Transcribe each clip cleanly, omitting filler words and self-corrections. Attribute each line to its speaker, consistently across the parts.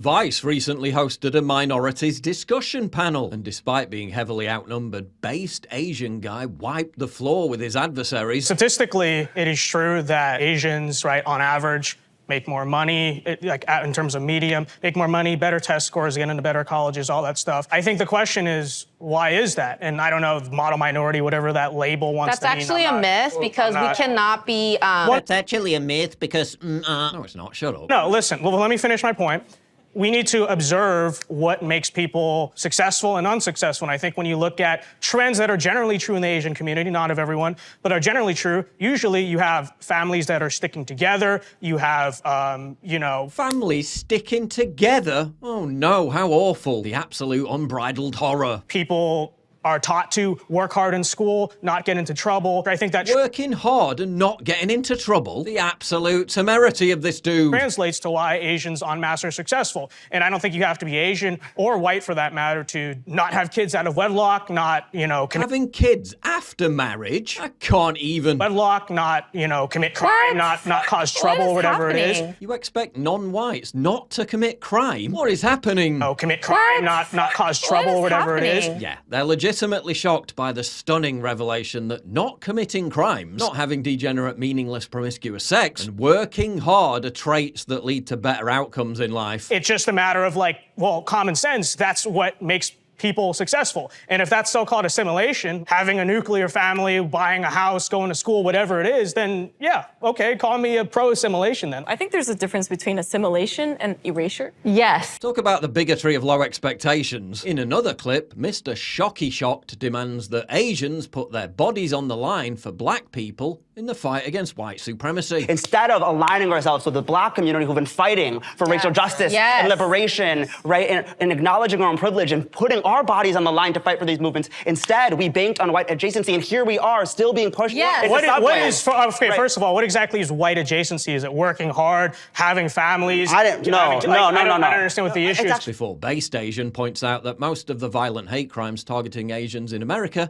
Speaker 1: Vice recently hosted a minorities discussion panel, and despite being heavily outnumbered, based Asian guy wiped the floor with his adversaries.
Speaker 2: Statistically, it is true that Asians, right, on average, make more money, like in terms of medium, make more money, better test scores, get into better colleges, all that stuff. I think the question is, why is that? And I don't know, model minority, whatever that label wants to mean.
Speaker 3: That's actually a myth because we cannot be...
Speaker 1: That's actually a myth because... No, it's not. Shut up.
Speaker 2: No, listen. Well, let me finish my point. We need to observe what makes people successful and unsuccessful. And I think when you look at trends that are generally true in the Asian community, not of everyone, but are generally true, usually you have families that are sticking together. You have, you know...
Speaker 1: Families sticking together? Oh no, how awful. The absolute unbridled horror.
Speaker 2: People are taught to work hard in school, not get into trouble. I think that...
Speaker 1: Working hard and not getting into trouble? The absolute temerity of this dude.
Speaker 2: Translates to why Asians en masse are successful. And I don't think you have to be Asian or white for that matter to not have kids out of wedlock, not, you know...
Speaker 1: Having kids after marriage? I can't even...
Speaker 2: Wedlock, not, you know, commit crime, not cause trouble, or whatever it is.
Speaker 1: You expect non-whites not to commit crime? What is happening?
Speaker 2: No, commit crime, not cause trouble, or whatever it is.
Speaker 1: Yeah, they're legitimately shocked by the stunning revelation that not committing crimes, not having degenerate, meaningless, promiscuous sex, and working hard are traits that lead to better outcomes in life.
Speaker 2: It's just a matter of, like, well, common sense. That's what makes people successful. And if that's so-called assimilation, having a nuclear family, buying a house, going to school, whatever it is, then yeah, okay, call me a pro-assimilation then.
Speaker 4: I think there's a difference between assimilation and erasure.
Speaker 3: Yes.
Speaker 1: Talk about the bigotry of low expectations. In another clip, Mr. Shocky Shocked demands that Asians put their bodies on the line for black people in the fight against white supremacy.
Speaker 5: Instead of aligning ourselves with the black community who've been fighting for racial justice and liberation, right, and acknowledging our own privilege and putting our bodies on the line to fight for these movements, instead we banked on white adjacency, and here we are still being pushed.
Speaker 2: First of all, what exactly is white adjacency? Is it working hard, having families?
Speaker 5: No, I don't
Speaker 2: understand what the issue is.
Speaker 1: Before Based Asian points out that most of the violent hate crimes targeting Asians in America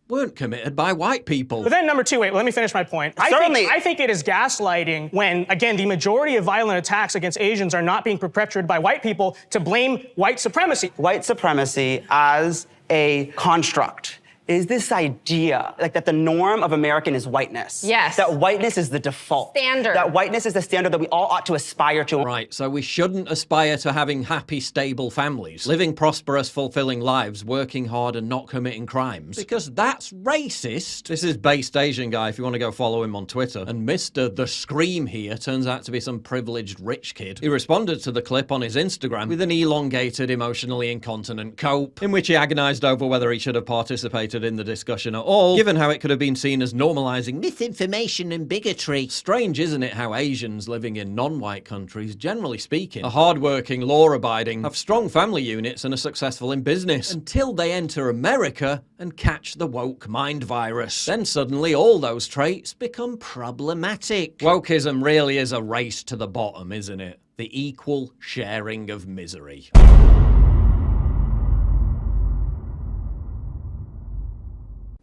Speaker 1: weren't committed by white people.
Speaker 2: But then number two, wait, let me finish my point. I think it is gaslighting when, again, the majority of violent attacks against Asians are not being perpetrated by white people to blame white supremacy.
Speaker 5: White supremacy as a construct is this idea, like, that the norm of American is whiteness.
Speaker 3: Yes.
Speaker 5: That whiteness is the default.
Speaker 3: Standard.
Speaker 5: That whiteness is the standard that we all ought to aspire to.
Speaker 1: Right, so we shouldn't aspire to having happy, stable families, living prosperous, fulfilling lives, working hard and not committing crimes, because that's racist. This is Based Asian Guy, if you want to go follow him on Twitter. And Mr. The Scream here turns out to be some privileged rich kid. He responded to the clip on his Instagram with an elongated, emotionally incontinent cope, in which he agonized over whether he should have participated in the discussion at all, given how it could have been seen as normalizing misinformation and bigotry. Strange, isn't it, how Asians living in non-white countries, generally speaking, are hardworking, law-abiding, have strong family units and are successful in business, until they enter America and catch the woke mind virus. Then suddenly all those traits become problematic. Wokeism really is a race to the bottom, isn't it? The equal sharing of misery.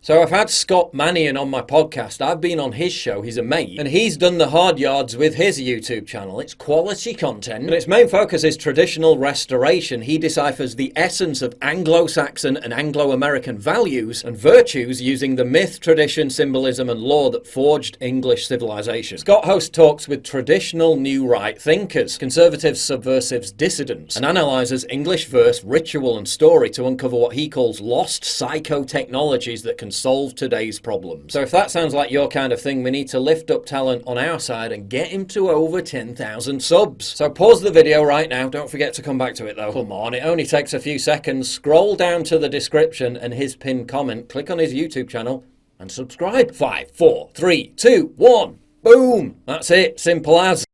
Speaker 1: So I've had Scott Mannion on my podcast. I've been on his show, he's a mate, and he's done the hard yards with his YouTube channel. It's quality content, and its main focus is traditional restoration. He deciphers the essence of Anglo-Saxon and Anglo-American values and virtues using the myth, tradition, symbolism, and law that forged English civilization. Scott hosts talks with traditional new right thinkers, conservatives, subversives, dissidents, and analyzes English verse, ritual, and story to uncover what he calls lost psycho-technologies that can solve today's problems. So if that sounds like your kind of thing, we need to lift up talent on our side and get him to over 10,000 subs. So pause the video right now. Don't forget to come back to it though. Come on, it only takes a few seconds. Scroll down to the description and his pinned comment, click on his YouTube channel and subscribe. 5, 4, 3, 2, 1. Boom! That's it. Simple as.